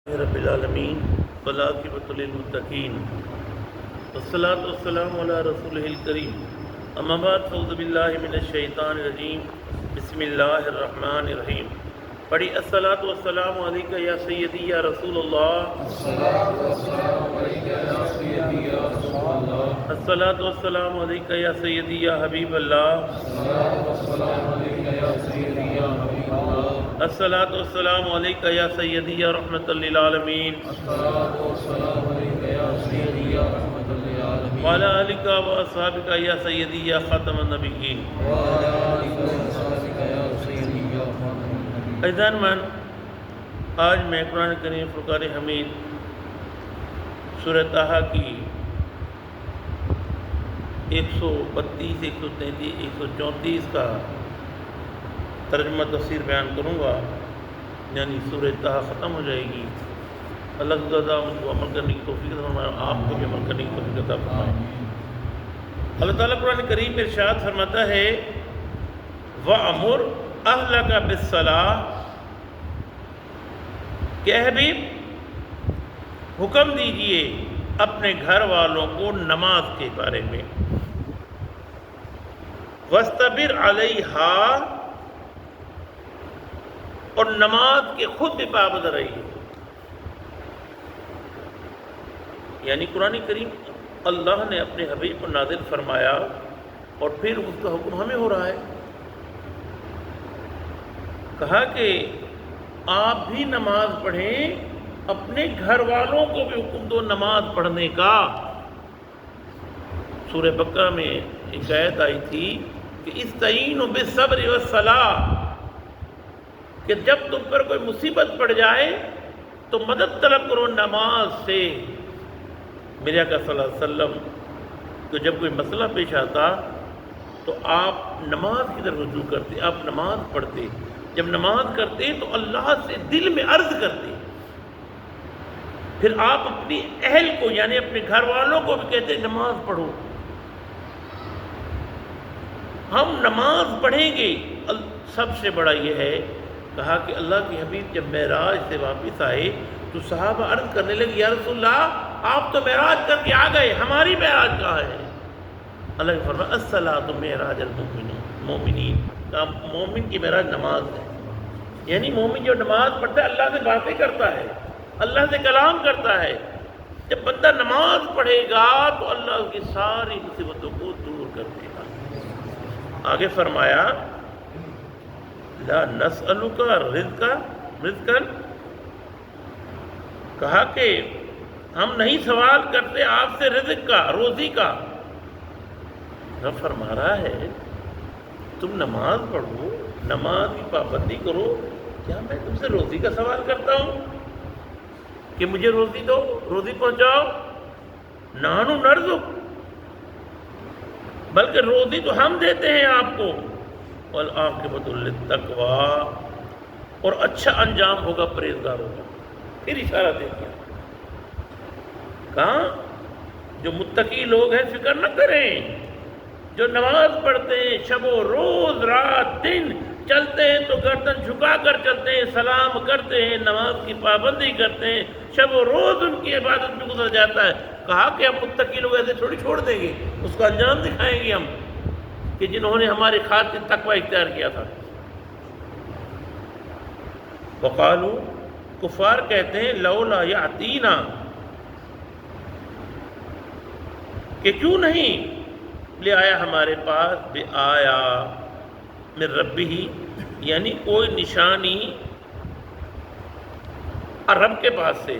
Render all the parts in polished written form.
رب العالمین والعاقبۃ للمتقین والصلاۃ والسلام علی رسولہ الکریم اما بعد فاعوذ باللہ من الشیطان الرجیم بسم اللہ الرحمن الرحیم پڑھی الصلاۃ والسلام علیکہ یا سیدی یا رسول اللہ الصلاۃ والسلام علیکہ یا سیدی یا حبیب اللہ الصلاۃ والسلام علیکہ یا سیدی یا رحمۃ للعالمین وعلی آلکہ و اصحابکہ یا سیدی یا خاتم النبیین عزیزان من، آج میں قرآن کریم فرقان حمید سورہ طٰہٰ کی 132 133 134 کا ترجمہ تفسیر بیان کروں گا، یعنی سورہ طٰہٰ ختم ہو جائے گی۔ اللہ تعالیٰ ان کو عمل کرنے کی توفیق عطا فرمائے، آپ کو بھی عمل کرنے کی توفیق عطا فرمائے۔ اللہ تعالیٰ قرآن کریم میں ارشاد فرماتا ہے وَأَمُرْ أَهْلَكَ بِالصَّلَاةِ، کہ حبیب حکم دیجئے اپنے گھر والوں کو نماز کے بارے میں، وَاسْتَبِرْ عَلَيْهَا، اور نماز کے خود بھی پابند رہیے۔ یعنی قرآن کریم اللہ نے اپنے حبیب کو نازل فرمایا اور پھر اس کا حکم ہمیں ہو رہا ہے۔ کہا کہ آپ بھی نماز پڑھیں، اپنے گھر والوں کو بھی حکم دو نماز پڑھنے کا۔ سورہ بقرہ میں ایک آیت آئی تھی کہ استعینوا بالصبر والصلاۃ، کہ جب تم پر کوئی مصیبت پڑ جائے تو مدد طلب کرو نماز سے۔ میرے آقا صلی اللہ علیہ وسلم کو جب کوئی مسئلہ پیش آتا تو آپ نماز کی طرف رجوع کرتے، آپ نماز پڑھتے۔ جب نماز کرتے تو اللہ سے دل میں عرض کرتے، پھر آپ اپنی اہل کو یعنی اپنے گھر والوں کو بھی کہتے نماز پڑھو۔ ہم نماز پڑھیں گے۔ سب سے بڑا یہ ہے، کہا کہ اللہ کے حبیب جب معراج سے واپس آئے تو صحابہ عرض کرنے لگے یا رسول اللہ آپ تو معراج کر کے آ گئے، ہماری معراج کہاں ہے؟ اللہ نے فرمایا الصلاۃ معراج المؤمنین، مومن کی معراج نماز ہے۔ یعنی مومن جو نماز پڑھتا ہے اللہ سے باتیں کرتا ہے، اللہ سے کلام کرتا ہے۔ جب بندہ نماز پڑھے گا تو اللہ اس کی ساری مصیبتوں کو دور کر دے گا۔ آگے فرمایا لا نسألک رزقا، کہا کہ ہم نہیں سوال کرتے آپ سے رزق کا، روزی کا۔ رب فرما رہا ہے تم نماز پڑھو، نماز کی پابندی کرو، کیا میں تم سے روزی کا سوال کرتا ہوں کہ مجھے روزی دو، روزی پہنچاؤ؟ نحن نرزق، بلکہ روزی تو ہم دیتے ہیں آپ کو۔ والعاقبۃ للتقویٰ، اور اچھا انجام ہوگا پرہیزگاروں کا۔ پھر اشارہ دے دیا، کہاں جو متقی لوگ ہیں فکر نہ کریں، جو نماز پڑھتے ہیں شب و روز رات دن چلتے ہیں تو گردن جھکا کر چلتے ہیں، سلام کرتے ہیں، نماز کی پابندی کرتے ہیں، شب و روز ان کی عبادت میں گزر جاتا ہے۔ کہا کہ ہم متقی لوگ ایسے تھوڑی چھوڑ دیں گے، اس کا انجام دکھائیں گے ہم کہ جنہوں نے ہماری خاطر تقوی اختیار کیا تھا۔ وقالوا، کفار کہتے ہیں لولا یاتینا، کہ کیوں نہیں لے آیا ہمارے پاس بے آیا من ربہ، یعنی کوئی نشانی رب کے پاس سے۔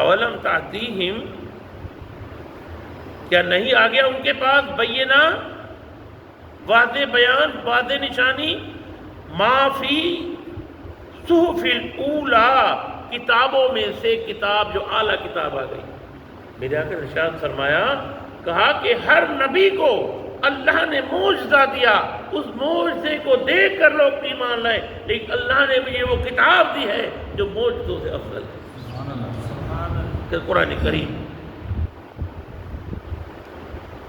اولم تأتیہم، کیا نہیں آ گیا ان کے پاس بینہ، واضح بیان، واضح نشانی، ما فی صحف الاولی، کتابوں میں سے کتاب جو اعلیٰ کتاب آ گئی۔ میرے آقا نے ارشاد فرمایا، کہا کہ ہر نبی کو اللہ نے معجزہ دیا، اس معجزے کو دیکھ کر لوگ ایمان لائے، لیکن اللہ نے مجھے وہ کتاب دی ہے جو معجزوں سے افضل ہے، کہ قرآن کریم۔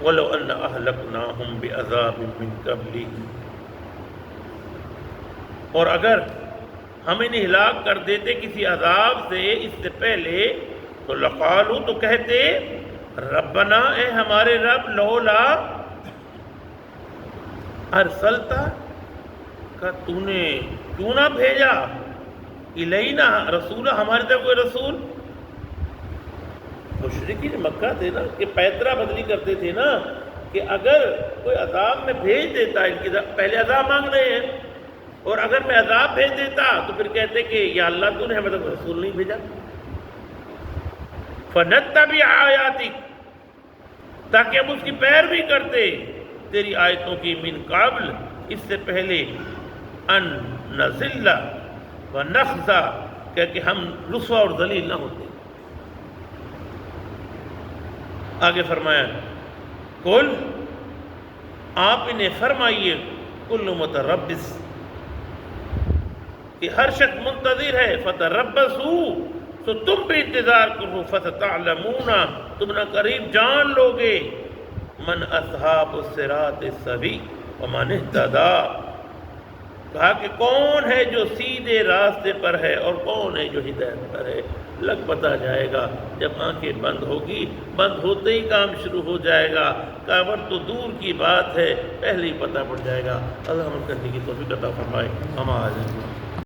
وَلَوْ أَنَّ أَهْلَكْنَاهُمْ بِعَذَابٍ مِّن قَبْلِهِ، اور اگر ہم انہیں ہلاک کر دیتے کسی عذاب سے اس سے پہلے، تو لقالو تو کہتے ربنا اے ہمارے رب لولا ارسلتا کا تو نے کیوں نہ بھیجا الینا رسولہ ہمارے طرف کوئی رسول۔ مشرکین مکہ تھے نا کہ پیترا بدلی کرتے تھے نا کہ اگر کوئی عذاب میں بھیج دیتا ان کی پہلے عذاب مانگ رہے ہیں، اور اگر میں عذاب بھیج دیتا تو پھر کہتے کہ یا اللہ تو نے ہمیں تک رسول نہیں بھیجا۔ فنتبع آیاتک تاکہ ہم اس کی پیروی کرتے تیری آیتوں کی من قبل اس سے پہلے ان نذل ونخزا کہ ہم رسوا اور ذلیل نہ ہوتے۔ آگے فرمایا قل آپ انہیں فرمائیے کل متربص کہ ہر شخص منتظر ہے، فتربصوا تو تم بھی انتظار کرو، فستعلمون تم نہ قریب جان لو گے من اصحاب الصراط السوی ومن اہتدی، کہا کہ کون ہے جو سیدھے راستے پر ہے اور کون ہے جو ہدایت پر ہے۔ لگ پتا جائے گا جب آنکھیں بند ہوگی، بند ہوتے ہی کام شروع ہو جائے گا، کعبہ تو دور کی بات ہے پہلے ہی پتہ پڑ جائے گا۔ اللہ عمل کرنے کی توفیق عطا فرمائے۔ ہم آ جائیں گے۔